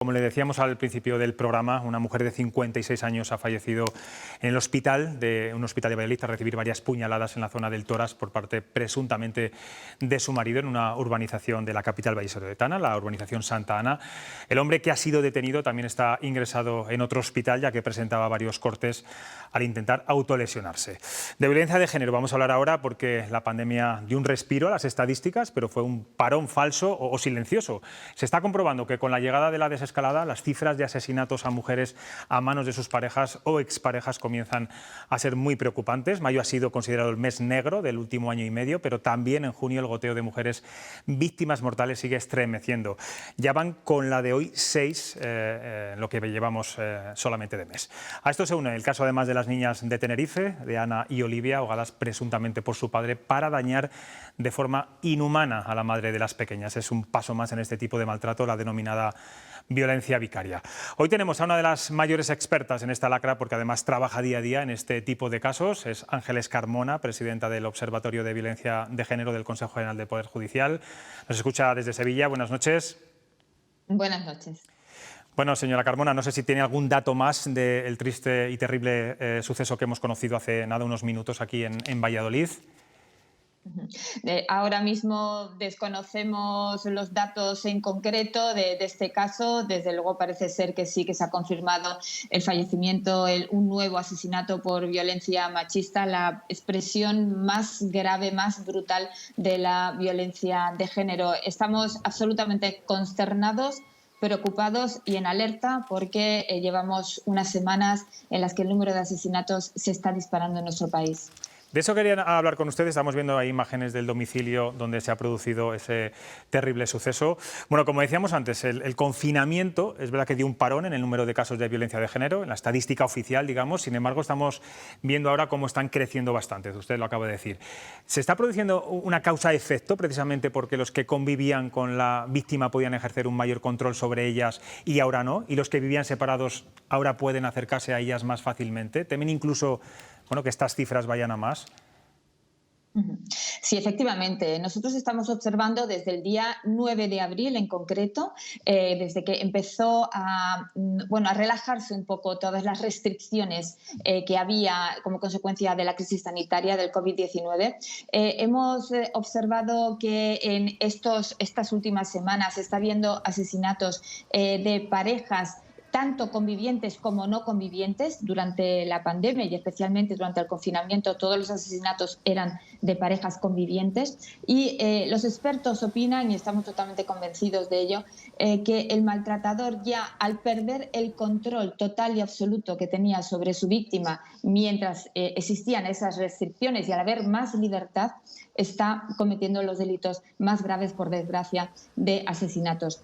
Como le decíamos al principio del programa, una mujer de 56 años ha fallecido en el hospital, un hospital de Valladolid, tras recibir varias puñaladas en la zona del tórax por parte presuntamente de su marido en una urbanización de la capital vallisoletana, la urbanización Santa Ana. El hombre que ha sido detenido también está ingresado en otro hospital, ya que presentaba varios cortes al intentar autolesionarse. De violencia de género vamos a hablar ahora porque la pandemia dio un respiro a las estadísticas, pero fue un parón falso o silencioso. Se está comprobando que con la llegada de la desescalada, las cifras de asesinatos a mujeres a manos de sus parejas o exparejas comienzan a ser muy preocupantes. Mayo ha sido considerado el mes negro del último año y medio, pero también en junio el goteo de mujeres víctimas mortales sigue estremeciendo. Ya van con la de hoy 6, lo que llevamos solamente de mes. A esto se une el caso además de las niñas de Tenerife, de Ana y Olivia, ahogadas presuntamente por su padre para dañar de forma inhumana a la madre de las pequeñas. Es un paso más en este tipo de maltrato, la denominada violencia vicaria. Hoy tenemos a una de las mayores expertas en esta lacra, porque además trabaja día a día en este tipo de casos. Es Ángeles Carmona, presidenta del Observatorio de Violencia de Género del Consejo General del Poder Judicial. Nos escucha desde Sevilla. Buenas noches. Buenas noches. Bueno, señora Carmona, no sé si tiene algún dato más del triste y terrible suceso que hemos conocido hace nada, unos minutos aquí en Valladolid. Ahora mismo desconocemos los datos en concreto de este caso. Desde luego parece ser que sí que se ha confirmado el fallecimiento, un nuevo asesinato por violencia machista, la expresión más grave, más brutal de la violencia de género. Estamos absolutamente consternados, preocupados y en alerta porque llevamos unas semanas en las que el número de asesinatos se está disparando en nuestro país. De eso quería hablar con ustedes. Estamos viendo ahí imágenes del domicilio donde se ha producido ese terrible suceso. Bueno, como decíamos antes, el confinamiento es verdad que dio un parón en el número de casos de violencia de género, en la estadística oficial, digamos. Sin embargo, estamos viendo ahora cómo están creciendo bastante. Usted lo acaba de decir. ¿Se está produciendo una causa-efecto precisamente porque los que convivían con la víctima podían ejercer un mayor control sobre ellas y ahora no? ¿Y los que vivían separados ahora pueden acercarse a ellas más fácilmente? ¿Temen incluso que estas cifras vayan a más? Sí, efectivamente. Nosotros estamos observando desde el día 9 de abril en concreto, desde que empezó a relajarse un poco todas las restricciones que había como consecuencia de la crisis sanitaria del COVID-19. Hemos observado que en estas últimas semanas se está viendo asesinatos de parejas tanto convivientes como no convivientes. Durante la pandemia y especialmente durante el confinamiento, todos los asesinatos eran de parejas convivientes y los expertos opinan, y estamos totalmente convencidos de ello, que el maltratador ya al perder el control total y absoluto que tenía sobre su víctima mientras existían esas restricciones y al haber más libertad, está cometiendo los delitos más graves, por desgracia, de asesinatos.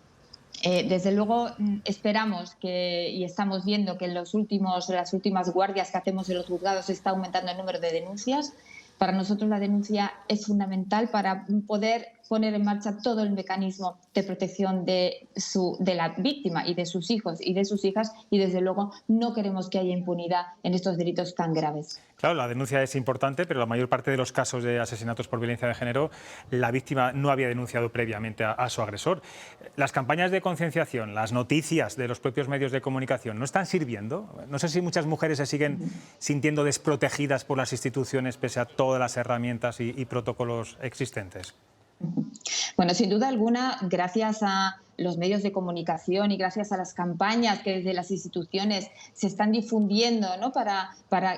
Desde luego esperamos y estamos viendo que en las últimas guardias que hacemos en los juzgados está aumentando el número de denuncias. Para nosotros la denuncia es fundamental para poder poner en marcha todo el mecanismo de protección de la víctima y de sus hijos y de sus hijas, y desde luego no queremos que haya impunidad en estos delitos tan graves. Claro, la denuncia es importante, pero la mayor parte de los casos de asesinatos por violencia de género, la víctima no había denunciado previamente a su agresor. Las campañas de concienciación, las noticias de los propios medios de comunicación, ¿no están sirviendo? No sé si muchas mujeres se siguen sintiendo desprotegidas por las instituciones pese a todas las herramientas y protocolos existentes. Bueno, sin duda alguna, gracias a los medios de comunicación y gracias a las campañas que desde las instituciones se están difundiendo, ¿no?, para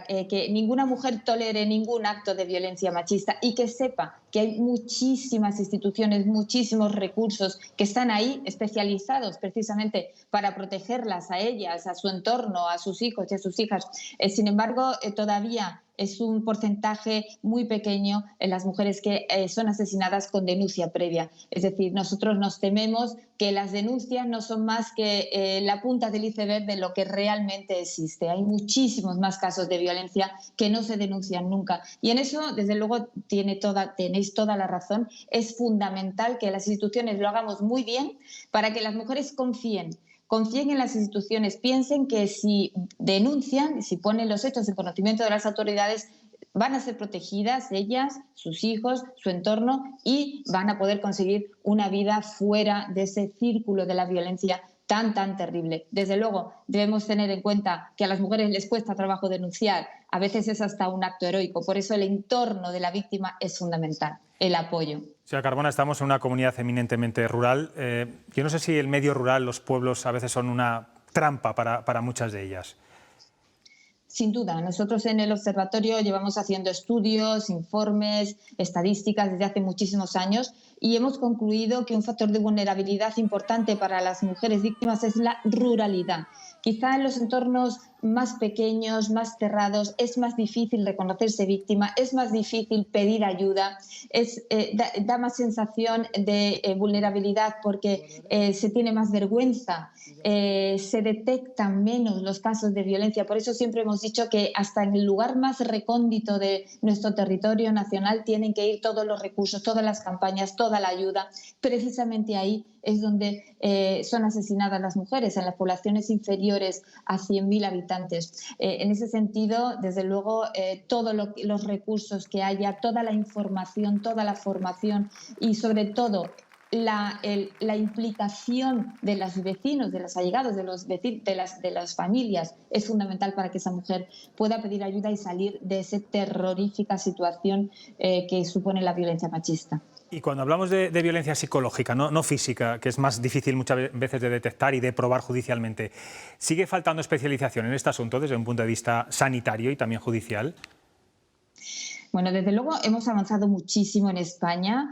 que ninguna mujer tolere ningún acto de violencia machista y que sepa que hay muchísimas instituciones, muchísimos recursos que están ahí especializados precisamente para protegerlas a ellas, a su entorno, a sus hijos y a sus hijas. Sin embargo, todavía es un porcentaje muy pequeño en las mujeres que son asesinadas con denuncia previa. Es decir, nosotros nos tememos que las denuncias no son más que la punta del iceberg de lo que realmente existe. Hay muchísimos más casos de violencia que no se denuncian nunca. Y en eso, desde luego, tenéis toda la razón. Es fundamental que las instituciones lo hagamos muy bien para que las mujeres confíen en las instituciones, piensen que si denuncian, si ponen los hechos en conocimiento de las autoridades, van a ser protegidas ellas, sus hijos, su entorno, y van a poder conseguir una vida fuera de ese círculo de la violencia tan terrible. Desde luego, debemos tener en cuenta que a las mujeres les cuesta trabajo denunciar, a veces es hasta un acto heroico, por eso el entorno de la víctima es fundamental, el apoyo. Señora Carbona, estamos en una comunidad eminentemente rural. Yo no sé si el medio rural, los pueblos, a veces son una trampa para muchas de ellas. Sin duda, nosotros en el observatorio llevamos haciendo estudios, informes, estadísticas desde hace muchísimos años y hemos concluido que un factor de vulnerabilidad importante para las mujeres víctimas es la ruralidad. Quizá en los entornos más pequeños, más cerrados, es más difícil reconocerse víctima, es más difícil pedir ayuda, da más sensación de vulnerabilidad porque se tiene más vergüenza, se detectan menos los casos de violencia. Por eso siempre hemos dicho que hasta en el lugar más recóndito de nuestro territorio nacional tienen que ir todos los recursos, todas las campañas, toda la ayuda. Precisamente ahí es donde son asesinadas las mujeres, en las poblaciones inferiores a 100.000 habitantes. En ese sentido, desde luego, todos los recursos que haya, toda la información, toda la formación y sobre todo la implicación de los vecinos, de los allegados, de las familias es fundamental para que esa mujer pueda pedir ayuda y salir de esa terrorífica situación que supone la violencia machista. Y cuando hablamos de violencia psicológica, no física, que es más difícil muchas veces de detectar y de probar judicialmente, ¿sigue faltando especialización en este asunto desde un punto de vista sanitario y también judicial? Bueno, desde luego hemos avanzado muchísimo en España.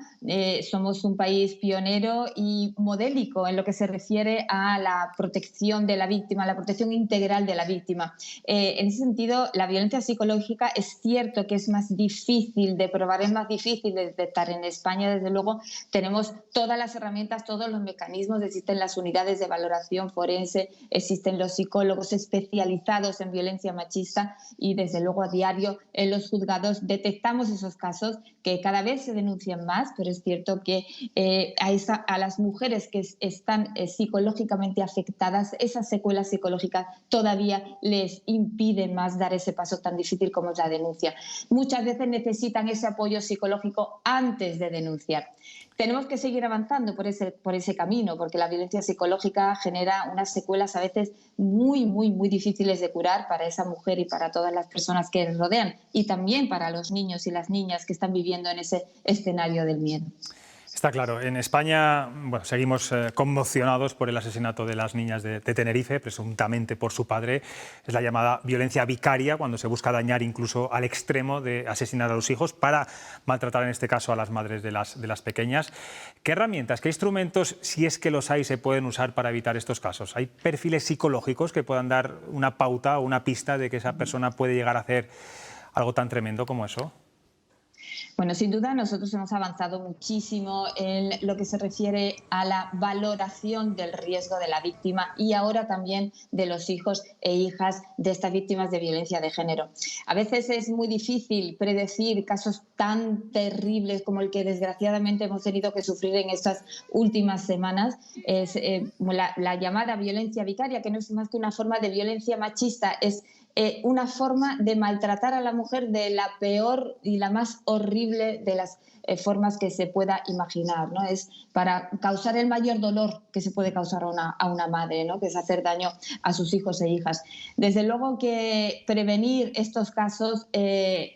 Somos un país pionero y modélico en lo que se refiere a la protección de la víctima, la protección integral de la víctima. En ese sentido, la violencia psicológica es cierto que es más difícil de probar, es más difícil de detectar. En España, desde luego, tenemos todas las herramientas, todos los mecanismos. Existen las unidades de valoración forense, existen los psicólogos especializados en violencia machista y, desde luego, a diario en los juzgados detectamos esos casos que cada vez se denuncian más, pero es cierto que a las mujeres que están psicológicamente afectadas, esas secuelas psicológicas todavía les impiden más dar ese paso tan difícil como es la denuncia. Muchas veces necesitan ese apoyo psicológico antes de denunciar. Tenemos que seguir avanzando por ese camino, porque la violencia psicológica genera unas secuelas a veces muy difíciles de curar para esa mujer y para todas las personas que les rodean, y también para los niños y las niñas que están viviendo en ese escenario del miedo. Está claro. En España seguimos conmocionados por el asesinato de las niñas de Tenerife, presuntamente por su padre. Es la llamada violencia vicaria, cuando se busca dañar incluso al extremo de asesinar a los hijos para maltratar, en este caso, a las madres de las pequeñas. ¿Qué herramientas, qué instrumentos, si es que los hay, se pueden usar para evitar estos casos? ¿Hay perfiles psicológicos que puedan dar una pauta o una pista de que esa persona puede llegar a hacer algo tan tremendo como eso? Bueno, sin duda nosotros hemos avanzado muchísimo en lo que se refiere a la valoración del riesgo de la víctima y ahora también de los hijos e hijas de estas víctimas de violencia de género. A veces es muy difícil predecir casos tan terribles como el que desgraciadamente hemos tenido que sufrir en estas últimas semanas. Es la llamada violencia vicaria, que no es más que una forma de violencia machista, es una forma de maltratar a la mujer de la peor y la más horrible de las formas que se pueda imaginar, ¿no? Es para causar el mayor dolor que se puede causar a una madre, ¿no? Que es hacer daño a sus hijos e hijas. Desde luego que prevenir estos casos,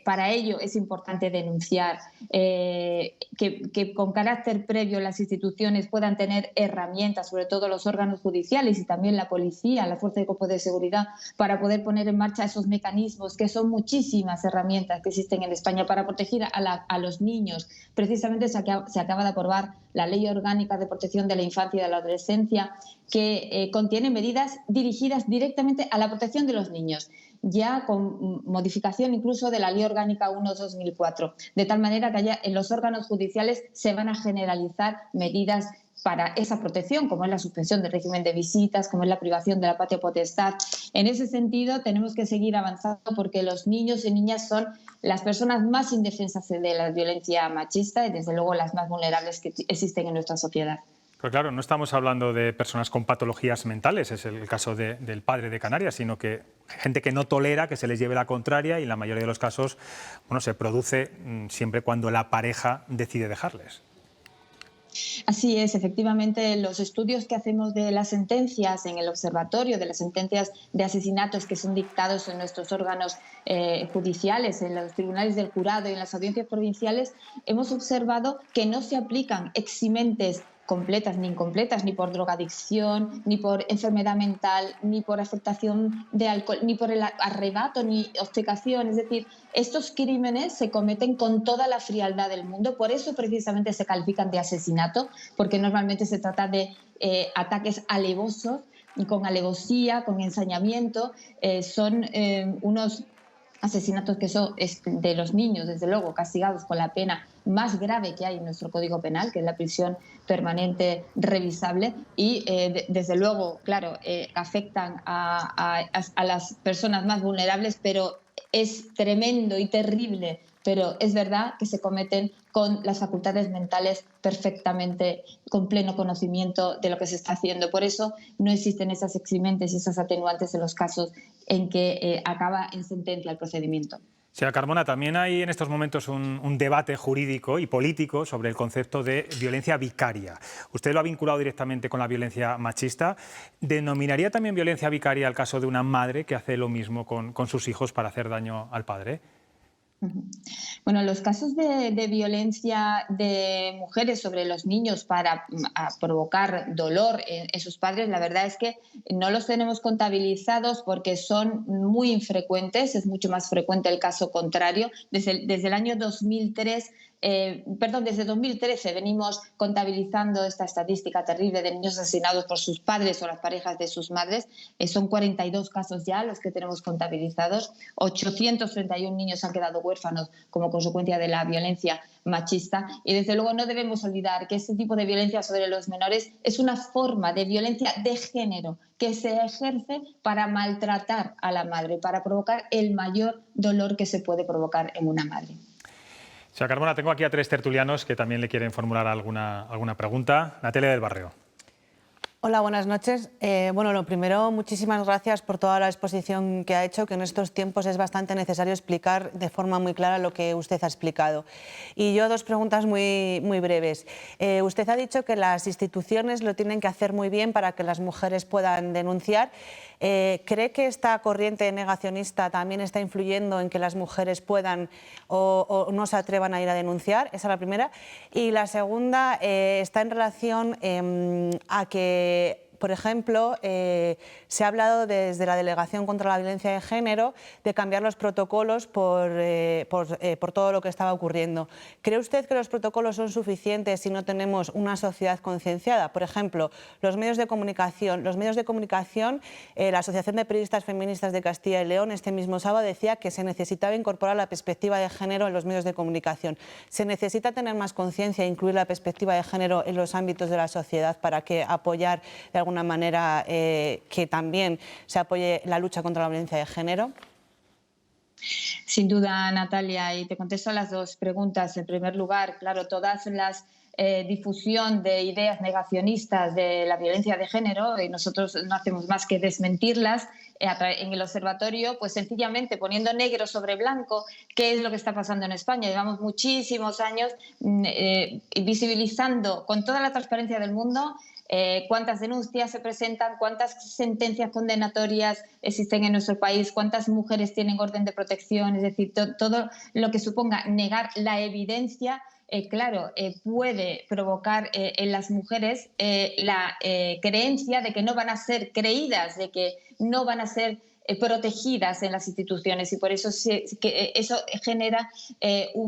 para ello es importante denunciar, que con carácter previo las instituciones puedan tener herramientas, sobre todo los órganos judiciales y también la policía, la Fuerza de Cuerpos de Seguridad, para poder poner en marcha esos mecanismos, que son muchísimas herramientas que existen en España para proteger a los niños. Precisamente se acaba de aprobar la Ley Orgánica de Protección de la Infancia y de la Adolescencia, que contiene medidas dirigidas directamente a la protección de los niños, ya con modificación incluso de la Ley Orgánica 1/2004, de tal manera que en los órganos judiciales se van a generalizar medidas para esa protección, como es la suspensión del régimen de visitas, como es la privación de la patria potestad. En ese sentido, tenemos que seguir avanzando porque los niños y niñas son las personas más indefensas de la violencia machista y, desde luego, las más vulnerables que existen en nuestra sociedad. Pero claro, no estamos hablando de personas con patologías mentales, es el caso del padre de Canarias, sino que gente que no tolera que se les lleve la contraria y en la mayoría de los casos se produce siempre cuando la pareja decide dejarles. Así es, efectivamente, los estudios que hacemos de las sentencias en el observatorio, de las sentencias de asesinatos que son dictados en nuestros órganos judiciales, en los tribunales del jurado y en las audiencias provinciales, hemos observado que no se aplican eximentes completas ni incompletas, ni por drogadicción, ni por enfermedad mental, ni por afectación de alcohol, ni por el arrebato, ni obcecación. Es decir, estos crímenes se cometen con toda la frialdad del mundo, por eso precisamente se califican de asesinato, porque normalmente se trata de ataques alevosos, y con alevosía, con ensañamiento, son unos asesinatos que son de los niños, desde luego, castigados con la pena más grave que hay en nuestro Código Penal, que es la prisión permanente revisable, y desde luego, claro, afectan a las personas más vulnerables, pero es tremendo y terrible, pero es verdad que se cometen con las facultades mentales perfectamente, con pleno conocimiento de lo que se está haciendo. Por eso no existen esas eximentes y esas atenuantes en los casos en que acaba en sentencia el procedimiento. Señora Carmona, también hay en estos momentos un debate jurídico y político sobre el concepto de violencia vicaria. Usted lo ha vinculado directamente con la violencia machista. ¿Denominaría también violencia vicaria el caso de una madre que hace lo mismo con sus hijos para hacer daño al padre? Bueno, los casos de violencia de mujeres sobre los niños para provocar dolor en sus padres, la verdad es que no los tenemos contabilizados porque son muy infrecuentes, es mucho más frecuente el caso contrario. Desde el año 2003, desde 2013 venimos contabilizando esta estadística terrible de niños asesinados por sus padres o las parejas de sus madres. Son 42 casos ya los que tenemos contabilizados. 831 niños han quedado huérfanos como consecuencia de la violencia machista. Y desde luego no debemos olvidar que este tipo de violencia sobre los menores es una forma de violencia de género que se ejerce para maltratar a la madre, para provocar el mayor dolor que se puede provocar en una madre. Señora Carmona, tengo aquí a 3 tertulianos que también le quieren formular alguna pregunta. Natalia del Barrio. Hola, buenas noches. Bueno, lo primero, muchísimas gracias por toda la exposición que ha hecho, que en estos tiempos es bastante necesario explicar de forma muy clara lo que usted ha explicado. Y yo 2 preguntas muy breves. Usted ha dicho que las instituciones lo tienen que hacer muy bien para que las mujeres puedan denunciar. ¿Cree que esta corriente negacionista también está influyendo en que las mujeres puedan o no se atrevan a ir a denunciar? Esa es la primera. Y la segunda está en relación a que, por ejemplo, se ha hablado desde la Delegación contra la Violencia de Género de cambiar los protocolos por todo lo que estaba ocurriendo. ¿Cree usted que los protocolos son suficientes si no tenemos una sociedad concienciada? Por ejemplo, los medios de comunicación. La Asociación de Periodistas Feministas de Castilla y León este mismo sábado decía que se necesitaba incorporar la perspectiva de género en los medios de comunicación. ¿Se necesita tener más conciencia e incluir la perspectiva de género en los ámbitos de la sociedad para que apoyar de alguna manera que también se apoye la lucha contra la violencia de género? Sin duda, Natalia, y te contesto a las 2 preguntas. En primer lugar, claro, todas las difusión de ideas negacionistas de la violencia de género, y nosotros no hacemos más que desmentirlas en el observatorio, pues sencillamente poniendo negro sobre blanco qué es lo que está pasando en España. Llevamos muchísimos años visibilizando con toda la transparencia del mundo cuántas denuncias se presentan, cuántas sentencias condenatorias existen en nuestro país, cuántas mujeres tienen orden de protección, es decir, todo lo que suponga negar la evidencia. Puede provocar en las mujeres la creencia de que no van a ser creídas, de que no van a ser protegidas en las instituciones, y por eso eso genera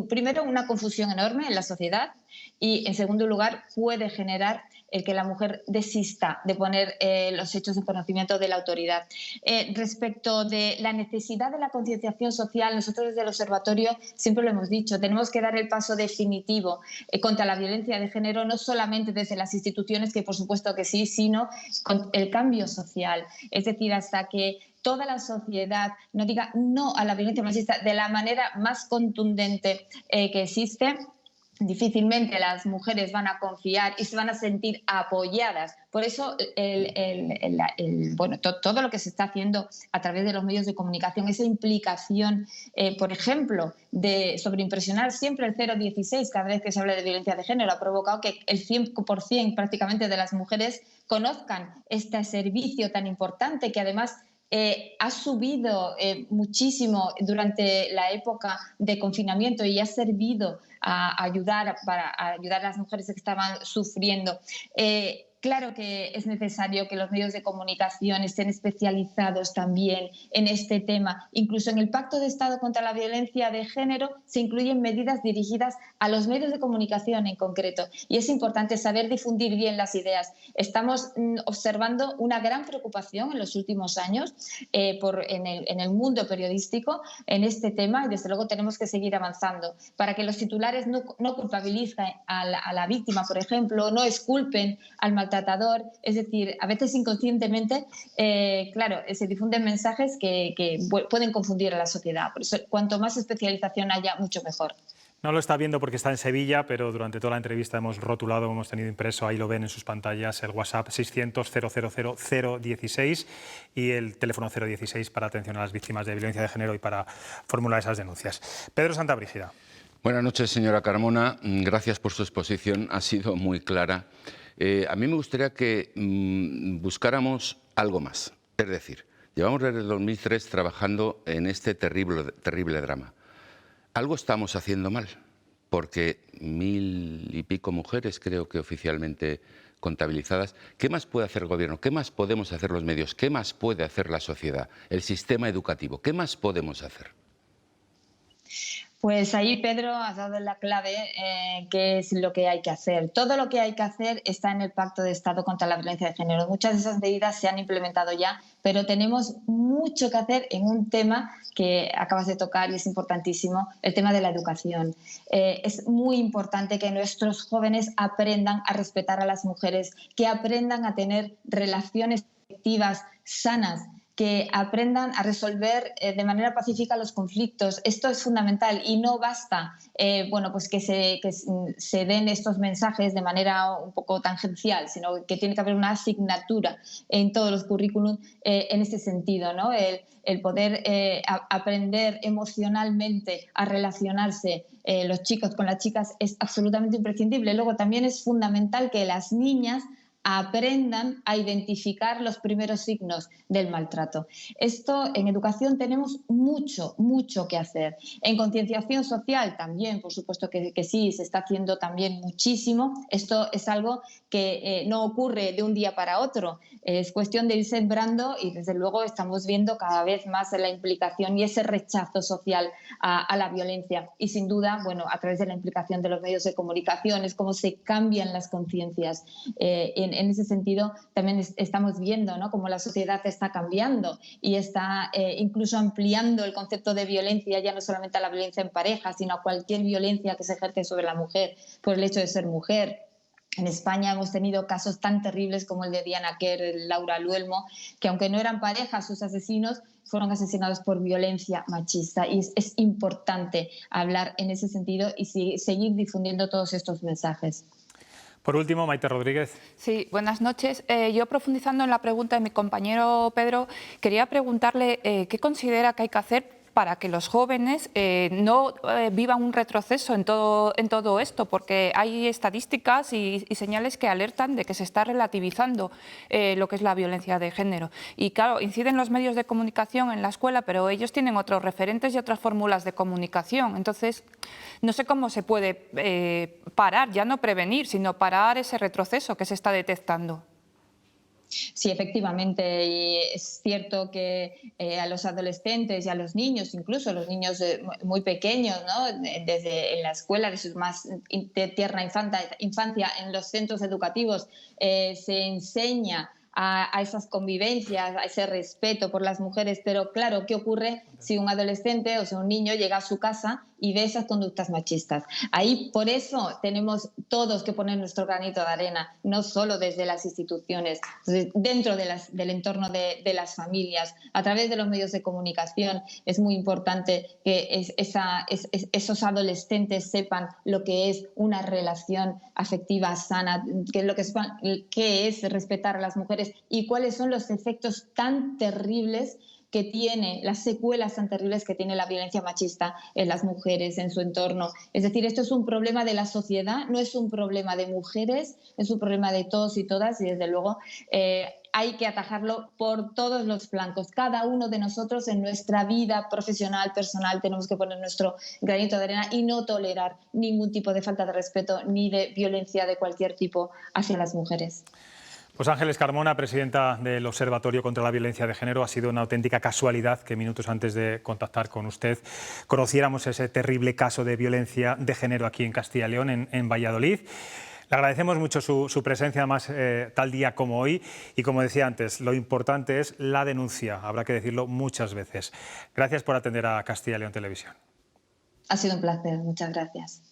primero una confusión enorme en la sociedad, y en segundo lugar puede generar el que la mujer desista de poner los hechos en conocimiento de la autoridad. Respecto de la necesidad de la concienciación social, nosotros desde el observatorio siempre lo hemos dicho, tenemos que dar el paso definitivo contra la violencia de género, no solamente desde las instituciones, que por supuesto que sí, sino con el cambio social. Es decir, hasta que toda la sociedad no diga no a la violencia machista de la manera más contundente que existe, difícilmente las mujeres van a confiar y se van a sentir apoyadas. Por eso, todo lo que se está haciendo a través de los medios de comunicación, esa implicación, por ejemplo, de sobreimpresionar siempre el 016 cada vez que se habla de violencia de género, ha provocado que el 100% prácticamente de las mujeres conozcan este servicio tan importante que además ha subido muchísimo durante la época de confinamiento y ha servido a ayudar a las mujeres que estaban sufriendo. Claro que es necesario que los medios de comunicación estén especializados también en este tema. Incluso en el Pacto de Estado contra la Violencia de Género se incluyen medidas dirigidas a los medios de comunicación en concreto. Y es importante saber difundir bien las ideas. Estamos observando una gran preocupación en los últimos años en el mundo periodístico en este tema y desde luego tenemos que seguir avanzando para que los titulares no culpabilicen a la víctima, por ejemplo, no exculpen al maltratador. Es decir, a veces inconscientemente, se difunden mensajes que pueden confundir a la sociedad. Por eso, cuanto más especialización haya, mucho mejor. No lo está viendo porque está en Sevilla, pero durante toda la entrevista hemos rotulado, hemos tenido impreso, ahí lo ven en sus pantallas, el WhatsApp 600-000-016 y el teléfono 016 para atención a las víctimas de violencia de género y para formular esas denuncias. Pedro Santabrígida. Buenas noches, señora Carmona. Gracias por su exposición, ha sido muy clara. A mí me gustaría que buscáramos algo más. Es decir, llevamos desde el 2003 trabajando en este terrible drama. Algo estamos haciendo mal, porque 1000 y pico mujeres, creo que oficialmente contabilizadas. ¿Qué más puede hacer el Gobierno? ¿Qué más podemos hacer los medios? ¿Qué más puede hacer la sociedad? El sistema educativo. ¿Qué más podemos hacer? Pues ahí, Pedro, has dado la clave, que es lo que hay que hacer. Todo lo que hay que hacer está en el Pacto de Estado contra la Violencia de Género. Muchas de esas medidas se han implementado ya, pero tenemos mucho que hacer en un tema que acabas de tocar y es importantísimo, el tema de la educación. Es muy importante que nuestros jóvenes aprendan a respetar a las mujeres, que aprendan a tener relaciones afectivas sanas, que aprendan a resolver de manera pacífica los conflictos. Esto es fundamental y no basta que se den estos mensajes de manera un poco tangencial, sino que tiene que haber una asignatura en todos los currículums en ese sentido, ¿no? El poder aprender emocionalmente a relacionarse los chicos con las chicas es absolutamente imprescindible. Luego también es fundamental que las niñas aprendan a identificar los primeros signos del maltrato. Esto en educación tenemos mucho que hacer. En concienciación social también, por supuesto que sí, se está haciendo también muchísimo. Esto es algo que no ocurre de un día para otro. Es cuestión de ir sembrando y desde luego estamos viendo cada vez más la implicación y ese rechazo social a la violencia. Y sin duda, a través de la implicación de los medios de comunicación es cómo se cambian las conciencias. En ese sentido también estamos viendo, ¿no?, cómo la sociedad está cambiando y está incluso ampliando el concepto de violencia, ya no solamente a la violencia en pareja, sino a cualquier violencia que se ejerce sobre la mujer por el hecho de ser mujer. En España hemos tenido casos tan terribles como el de Diana Quer, Laura Luelmo, que aunque no eran parejas, sus asesinos fueron asesinados por violencia machista. Y es importante hablar en ese sentido y seguir difundiendo todos estos mensajes. Por último, Maite Rodríguez. Sí, buenas noches. Yo, profundizando en la pregunta de mi compañero Pedro, quería preguntarle qué considera que hay que hacer para que los jóvenes no vivan un retroceso en todo esto, porque hay estadísticas y señales que alertan de que se está relativizando lo que es la violencia de género. Y claro, inciden los medios de comunicación en la escuela, pero ellos tienen otros referentes y otras fórmulas de comunicación. Entonces, no sé cómo se puede parar, ya no prevenir, sino parar ese retroceso que se está detectando. Sí, efectivamente, y es cierto que a los adolescentes y a los niños, incluso los niños muy pequeños, ¿no?, desde en la escuela, de su más tierna infancia, en los centros educativos, se enseña a esas convivencias, a ese respeto por las mujeres, pero claro, ¿qué ocurre si un adolescente o si un niño llega a su casa y de esas conductas machistas. Ahí, por eso, tenemos todos que poner nuestro granito de arena, no solo desde las instituciones, dentro del entorno de las familias, a través de los medios de comunicación. Es muy importante que esos adolescentes sepan lo que es una relación afectiva sana, qué es respetar a las mujeres y cuáles son los efectos tan terribles que tiene, las secuelas tan terribles que tiene la violencia machista en las mujeres, en su entorno. Es decir, esto es un problema de la sociedad, no es un problema de mujeres, es un problema de todos y todas, y desde luego hay que atajarlo por todos los flancos. Cada uno de nosotros en nuestra vida profesional, personal, tenemos que poner nuestro granito de arena y no tolerar ningún tipo de falta de respeto ni de violencia de cualquier tipo hacia las mujeres. Pues Ángeles Carmona, presidenta del Observatorio contra la Violencia de Género, ha sido una auténtica casualidad que minutos antes de contactar con usted conociéramos ese terrible caso de violencia de género aquí en Castilla y León, en Valladolid. Le agradecemos mucho su presencia, además, tal día como hoy. Y como decía antes, lo importante es la denuncia, habrá que decirlo muchas veces. Gracias por atender a Castilla y León Televisión. Ha sido un placer, muchas gracias.